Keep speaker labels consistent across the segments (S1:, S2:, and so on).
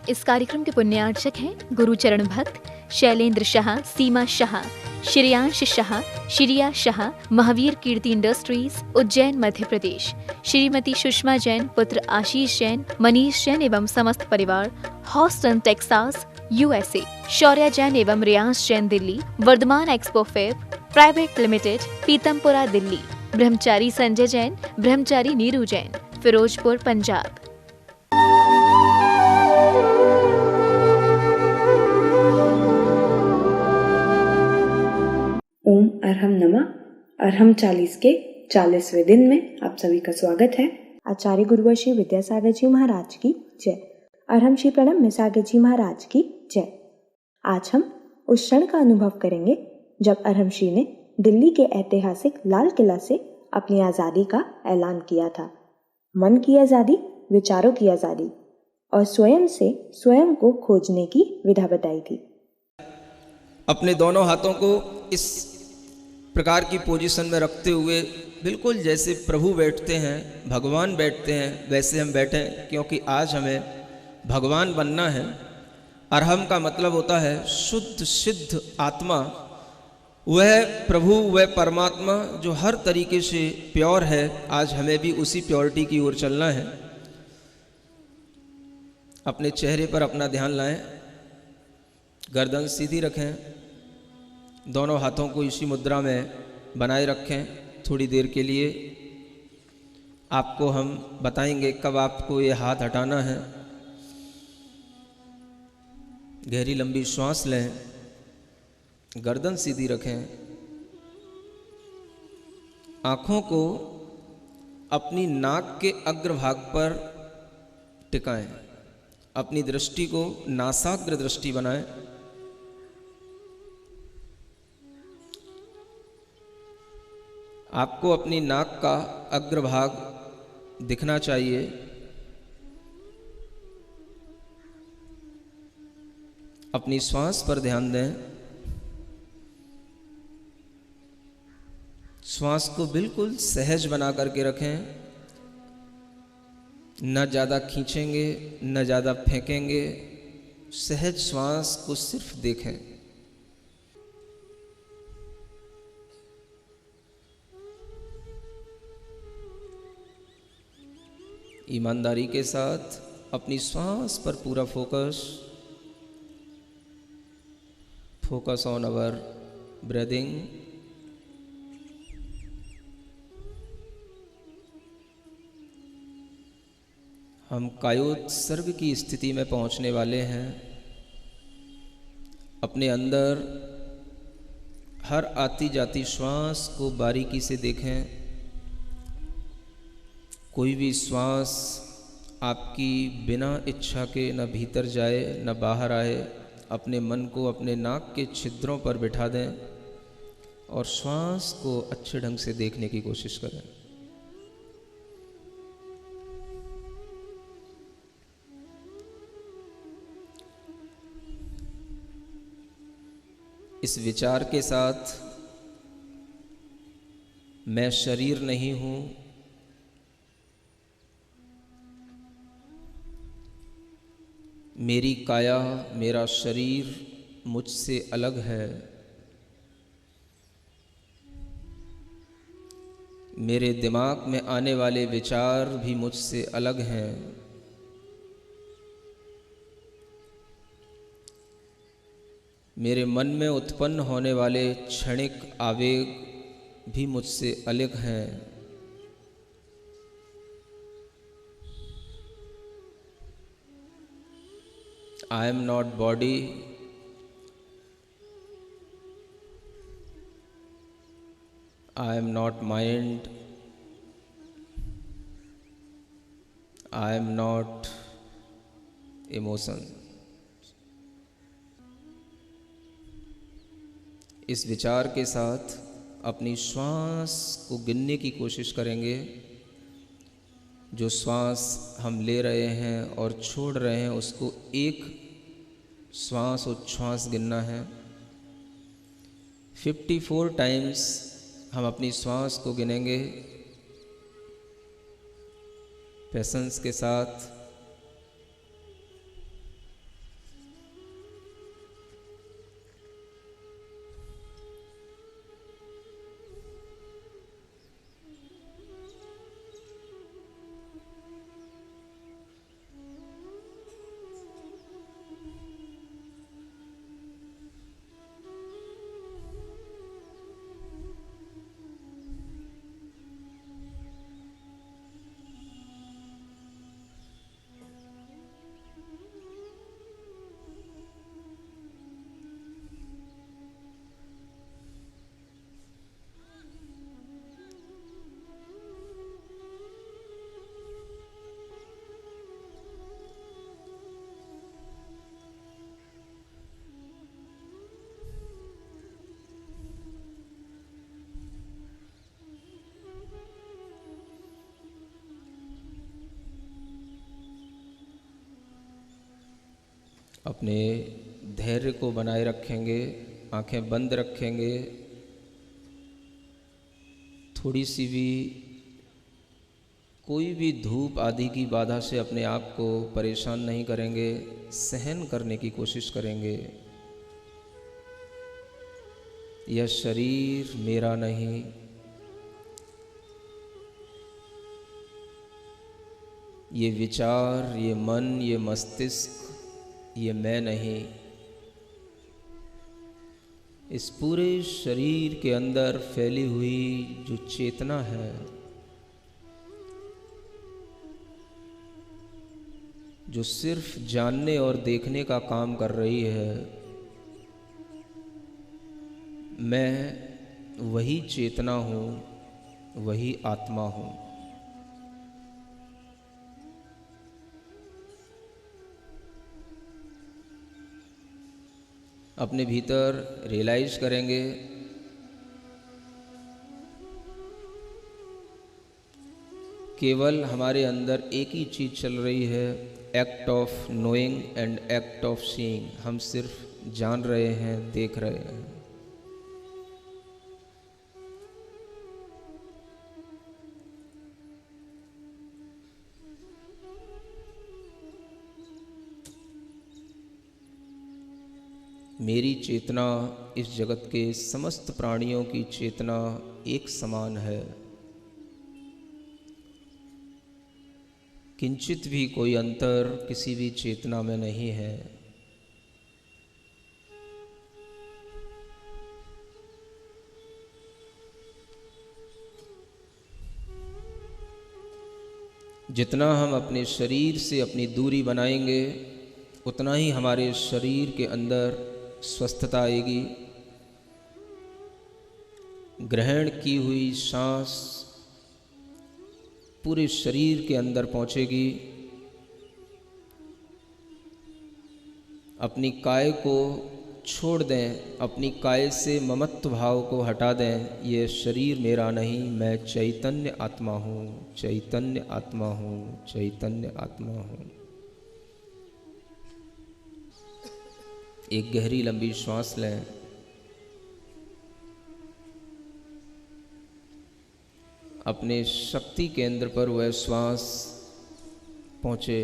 S1: इस कार्यक्रम के पुण्यार्चक हैं गुरुचरण भक्त, शैलेंद्र शाह, सीमा शाह, श्रेयांश शाह, श्रिया शाह, महावीर कीर्ति इंडस्ट्रीज, उज्जैन, मध्य प्रदेश, श्रीमती सुषमा जैन, पुत्र आशीष जैन, मनीष जैन एवं समस्त परिवार, Houston Texas, USA, Shaurya Jain एवं Riyansh Jain, Delhi, Vardhman expo fair private limited, Pitampura, Delhi, ब्रह्मचारी संजय जैन, ब्रह्मचारी नीरू जैन, फिरोजपुर, पंजाब।
S2: ओम अरहम नमः। अरहम 40 के 40वें दिन में आप सभी का स्वागत है। आचार्य गुरुवर श्री विद्यासागर जी महाराज की जय। अरहम श्री प्रणब मिसागर जी महाराज की जय। आज हम उस क्षण का अनुभव करेंगे जब अरहम श्री ने दिल्ली के ऐतिहासिक लाल किला से अपनी आज़ादी का ऐलान किया था। मन की आज़ादी, विचारों की आज़ादी और स्वयं से स्वयं को खोजने की विधा बताई थी।
S3: अपने दोनों हाथों को इस प्रकार की पोजीशन में रखते हुए बिल्कुल जैसे प्रभु बैठते हैं, भगवान बैठते हैं, वैसे हम बैठें, क्योंकि आज हमें भगवान बनना है। अरहम का मतलब होता है शुद्ध सिद्ध आत्मा। वह प्रभु, वह परमात्मा जो हर तरीके से प्योर है। आज हमें भी उसी प्योरिटी की ओर चलना है। अपने चेहरे पर अपना ध्यान लाएं, गर्दन सीधी रखें, दोनों हाथों को इसी मुद्रा में बनाए रखें। थोड़ी देर के लिए आपको हम बताएंगे कब आपको ये हाथ हटाना है। गहरी लंबी श्वास लें, गर्दन सीधी रखें, आँखों को अपनी नाक के अग्रभाग पर टिकाएं, अपनी दृष्टि को नासाग्र दृष्टि बनाएं। आपको अपनी नाक का अग्रभाग दिखना चाहिए। अपनी श्वास पर ध्यान दें। श्वास को बिल्कुल सहज बना करके रखें। न ज़्यादा खींचेंगे, न ज़्यादा फेंकेंगे। सहज श्वास को सिर्फ देखें। ईमानदारी के साथ अपनी श्वास पर पूरा फोकस ऑन आवर ब्रीदिंग। हम कायोत्सर्ग की स्थिति में पहुंचने वाले हैं। अपने अंदर हर आती जाती श्वास को बारीकी से देखें। कोई भी श्वास आपकी बिना इच्छा के न भीतर जाए न बाहर आए। अपने मन को अपने नाक के छिद्रों पर बिठा दें और श्वास को अच्छे ढंग से देखने की कोशिश करें। इस विचार के साथ, मैं शरीर नहीं हूँ, मेरी काया, मेरा शरीर मुझसे अलग है, मेरे दिमाग में आने वाले विचार भी मुझसे अलग हैं, मेरे मन में उत्पन्न होने वाले क्षणिक आवेग भी मुझसे अलग हैं। I am not body, I am not mind, I am not emotion। इस विचार के साथ अपनी श्वास को गिनने की कोशिश करेंगे। जो श्वास हम ले रहे हैं और छोड़ रहे हैं, उसको एक श्वास उच्छ्वास गिनना है। 54 टाइम्स हम अपनी श्वास को गिनेंगे पेशेंस के साथ। अपने धैर्य को बनाए रखेंगे, आंखें बंद रखेंगे, थोड़ी सी भी कोई भी धूप आदि की बाधा से अपने आप को परेशान नहीं करेंगे, सहन करने की कोशिश करेंगे। यह शरीर मेरा नहीं, ये विचार, ये मन, ये मस्तिष्क, ये मैं नहीं। इस पूरे शरीर के अंदर फैली हुई जो चेतना है, जो सिर्फ जानने और देखने का काम कर रही है, मैं वही चेतना हूँ, वही आत्मा हूँ। अपने भीतर रियलाइज करेंगे केवल हमारे अंदर एक ही चीज़ चल रही है, act of knowing and act of seeing. हम सिर्फ जान रहे हैं, देख रहे हैं। मेरी चेतना इस जगत के समस्त प्राणियों की चेतना एक समान है, किंचित भी कोई अंतर किसी भी चेतना में नहीं है। जितना हम अपने शरीर से अपनी दूरी बनाएंगे, उतना ही हमारे शरीर के अंदर स्वस्थता आएगी। ग्रहण की हुई सांस पूरे शरीर के अंदर पहुंचेगी। अपनी काय को छोड़ दें, अपनी काय से ममत्व भाव को हटा दें। ये शरीर मेरा नहीं, मैं चैतन्य आत्मा हूँ, चैतन्य आत्मा हूँ, चैतन्य आत्मा हूँ। एक गहरी लंबी श्वास लें। अपने शक्ति केंद्र पर वह श्वास पहुँचे।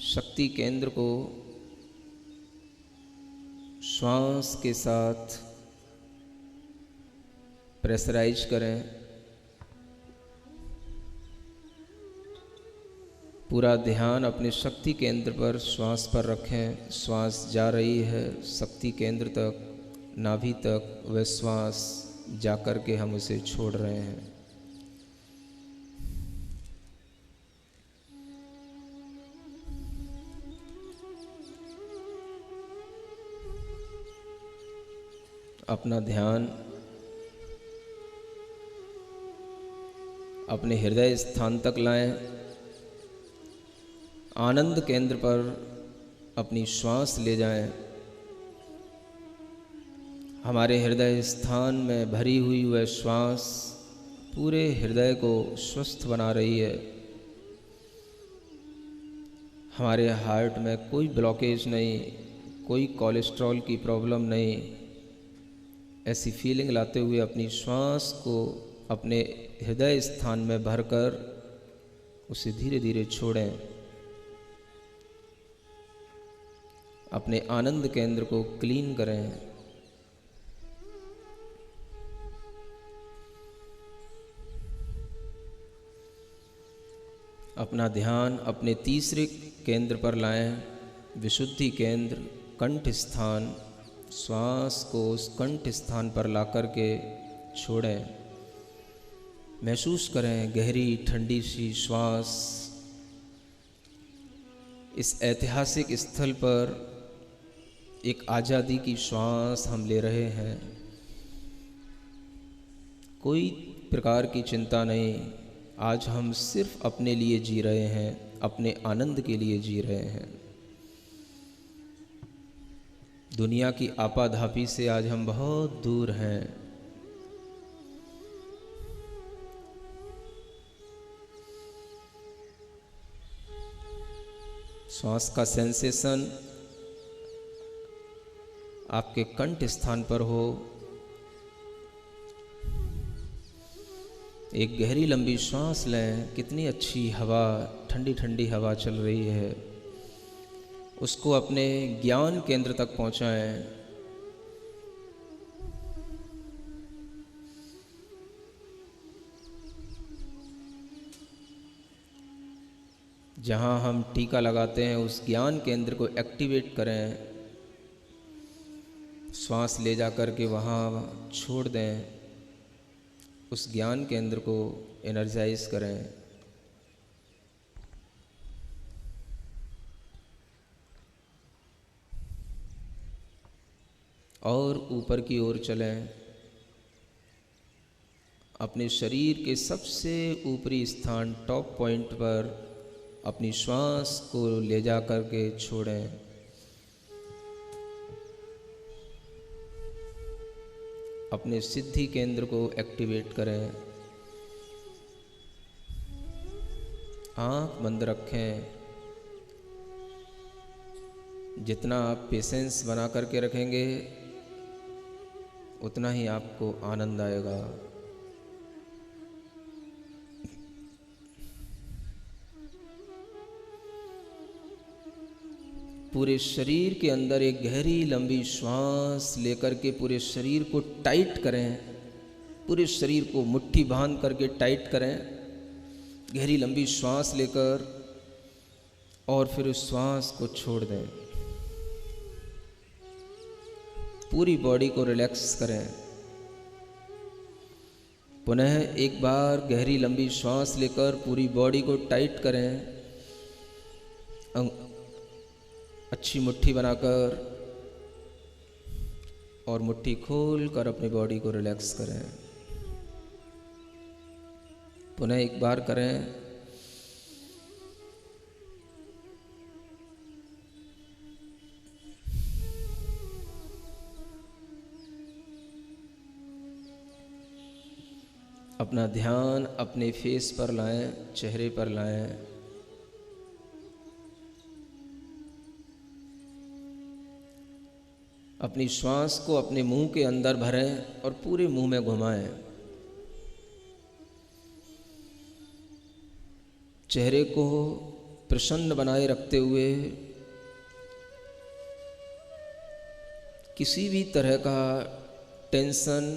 S3: शक्ति केंद्र को श्वास के साथ प्रेशराइज करें। पूरा ध्यान अपने शक्ति केंद्र पर श्वास पर रखें। श्वास जा रही है शक्ति केंद्र तक, नाभि तक। वह श्वास जाकर के हम उसे छोड़ रहे हैं। अपना ध्यान अपने हृदय स्थान तक लाएं। आनंद केंद्र पर अपनी श्वास ले जाएं। हमारे हृदय स्थान में भरी हुई वह श्वास पूरे हृदय को स्वस्थ बना रही है। हमारे हार्ट में कोई ब्लॉकेज नहीं, कोई कोलेस्ट्रॉल की प्रॉब्लम नहीं। ऐसी फीलिंग लाते हुए अपनी श्वास को अपने हृदय स्थान में भरकर उसे धीरे धीरे छोड़ें। अपने आनंद केंद्र को क्लीन करें। अपना ध्यान अपने तीसरे केंद्र पर लाएं, विशुद्धि केंद्र, कंठ स्थान। श्वास को उस कंठ स्थान पर ला कर के छोड़ें। महसूस करें गहरी ठंडी सी श्वास। इस ऐतिहासिक स्थल पर एक आज़ादी की श्वास हम ले रहे हैं। कोई प्रकार की चिंता नहीं। आज हम सिर्फ अपने लिए जी रहे हैं, अपने आनंद के लिए जी रहे हैं। दुनिया की आपाधापी से आज हम बहुत दूर हैं। श्वास का सेंसेशन आपके कंठ स्थान पर हो। एक गहरी लंबी श्वास लें। कितनी अच्छी हवा, ठंडी ठंडी हवा चल रही है, उसको अपने ज्ञान केंद्र तक पहुंचाएं। जहां हम टीका लगाते हैं उस ज्ञान केंद्र को एक्टिवेट करें। श्वास ले जा कर के वहाँ छोड़ दें। उस ज्ञान केंद्र को एनर्जाइज करें। और ऊपर की ओर चलें। अपने शरीर के सबसे ऊपरी स्थान टॉप पॉइंट पर अपनी श्वास को ले जा कर के छोड़ें। अपने सिद्धि केंद्र को एक्टिवेट करें। आँख बंद रखें। जितना आप पेशेंस बना करके रखेंगे उतना ही आपको आनंद आएगा। पूरे शरीर के अंदर एक गहरी लंबी श्वास लेकर के पूरे शरीर को टाइट करें। पूरे शरीर को मुट्ठी बांध करके टाइट करें। गहरी लंबी श्वास लेकर और फिर उस श्वास को छोड़ दें। पूरी बॉडी को रिलैक्स करें। पुनः एक बार गहरी लंबी श्वास लेकर पूरी बॉडी को टाइट करें। अच्छी मुट्ठी बनाकर और मुट्ठी खोल कर अपनी बॉडी को रिलैक्स करें। पुनः एक बार करें। अपना ध्यान अपने फेस पर लाएं, चेहरे पर लाएं। अपनी श्वास को अपने मुंह के अंदर भरें और पूरे मुंह में घुमाएं। चेहरे को प्रसन्न बनाए रखते हुए किसी भी तरह का टेंशन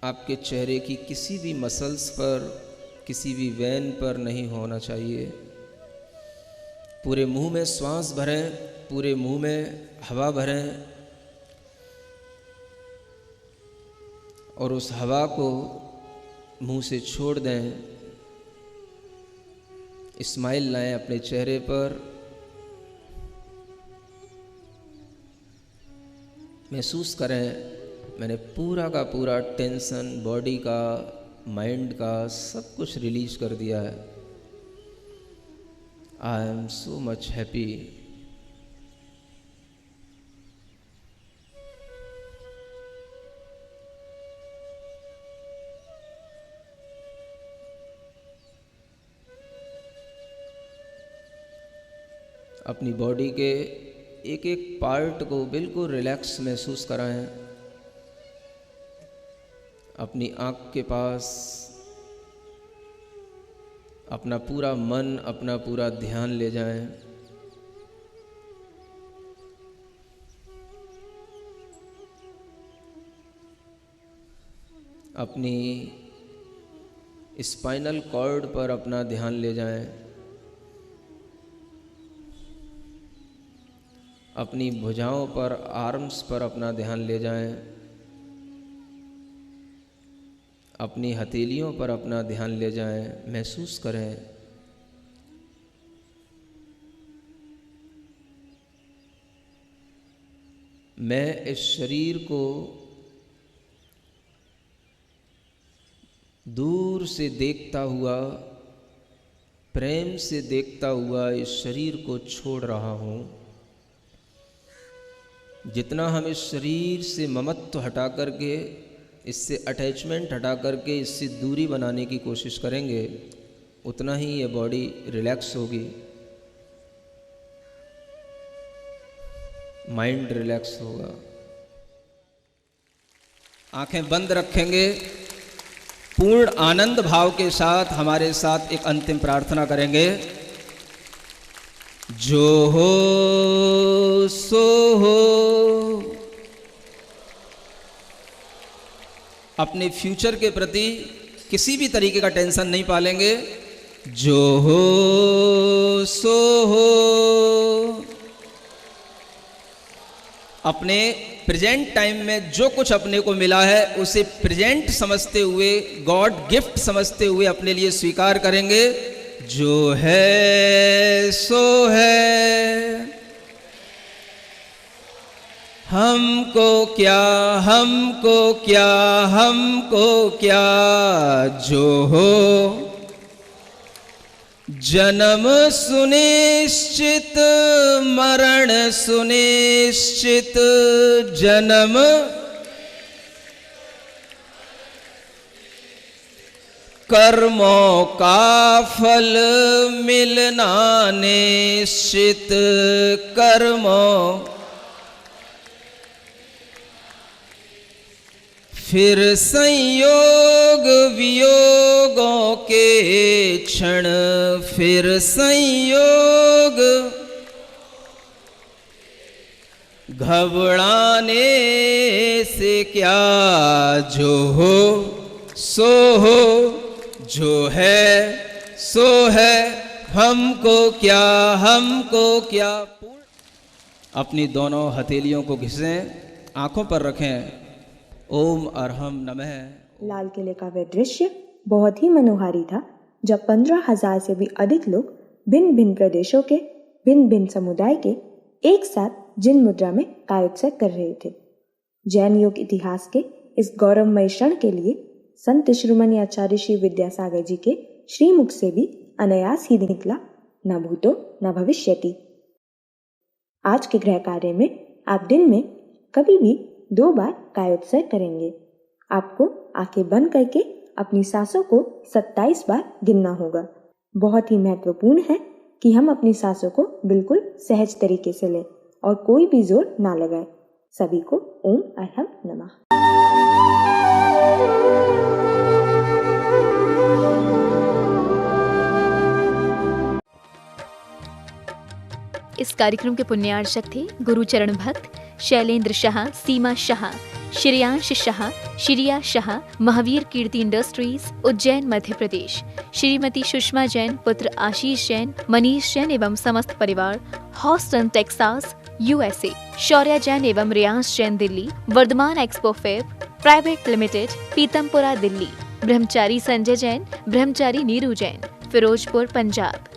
S3: आपके चेहरे की किसी भी मसल्स पर, किसी भी वेन पर नहीं होना चाहिए। पूरे मुंह में श्वास भरें, पूरे मुंह में हवा भरें और उस हवा को मुंह से छोड़ दें। स्माइल लाएं अपने चेहरे पर। महसूस करें मैंने पूरा का पूरा टेंशन बॉडी का, माइंड का सब कुछ रिलीज कर दिया है। I am so much happy. अपनी बॉडी के एक एक पार्ट को बिल्कुल रिलैक्स महसूस कराएं। अपनी आँख के पास अपना पूरा मन, अपना पूरा ध्यान ले जाएं। अपनी स्पाइनल कॉर्ड पर अपना ध्यान ले जाएं। अपनी भुजाओं पर, आर्म्स पर अपना ध्यान ले जाएं। अपनी हथेलियों पर अपना ध्यान ले जाएं। महसूस करें मैं इस शरीर को दूर से देखता हुआ, प्रेम से देखता हुआ इस शरीर को छोड़ रहा हूँ। जितना हम इस शरीर से ममत्व हटा करके, इससे अटैचमेंट हटा करके, इससे दूरी बनाने की कोशिश करेंगे, उतना ही ये बॉडी रिलैक्स होगी। माइंड रिलैक्स होगा। आंखें बंद रखेंगे, पूर्ण आनंद भाव के साथ हमारे साथ एक अंतिम प्रार्थना करेंगे। जो हो सो हो। अपने फ्यूचर के प्रति किसी भी तरीके का टेंशन नहीं पालेंगे। जो हो सो हो। अपने प्रेजेंट टाइम में जो कुछ अपने को मिला है उसे प्रेजेंट समझते हुए, गॉड गिफ्ट समझते हुए अपने लिए स्वीकार करेंगे। जो है सो है। हमको क्या, हमको क्या, हमको क्या। जो हो जन्म सुनिश्चित, मरण सुनिश्चित। जन्म कर्मों का फल मिलना निश्चित। कर्मों फिर संयोग वियोगों के क्षण। फिर संयोग घबराने से क्या। जो हो सो हो। जो है सो है। हमको क्या, हमको क्या। अपनी दोनों हथेलियों को घिसें, आंखों पर रखें। ओम अरहम नमः।
S2: लाल किले का वह दृश्य बहुत ही मनोहारी था, जब 15,000 से भी अधिक लोग भिन्न भिन्न प्रदेशों के, भिन्न भिन्न समुदाय के एक साथ जिन मुद्रा में कायोत्सव कर रहे थे। जैन योग इतिहास के इस गौरवमय क्षण के लिए संत शिरोमणि आचार्य श्री विद्यासागर जी के श्रीमुख से भी अनायास ही निकला, न भूतो न भविष्यति। आज के गृह कार्य में आप दिन में कभी भी 2 बार कायोत्सव करेंगे। आपको आंखें बंद करके अपनी सांसों को 27 बार गिनना होगा। बहुत ही महत्वपूर्ण है कि हम अपनी सांसों को बिल्कुल सहज तरीके से लें और कोई भी जोर ना लगाएं। सभी को ओम अरहम नमः।
S1: इस कार्यक्रम के पुण्यार्चक थे गुरुचरण भक्त, शैलेंद्र शाह, सीमा शाह, श्रेयांश शाह, शिरिया शाह, महावीर कीर्ति इंडस्ट्रीज, उज्जैन मध्य प्रदेश, श्रीमती सुषमा जैन, पुत्र आशीष जैन, मनीष जैन एवं समस्त परिवार, Houston Texas USA, Shaurya Jain एवं रियांश जैन दिल्ली, वर्धमान एक्सपो फेब प्राइवेट लिमिटेड, पीतमपुरा दिल्ली, ब्रह्मचारी संजय जैन, ब्रह्मचारी नीरू जैन, फिरोजपुर पंजाब।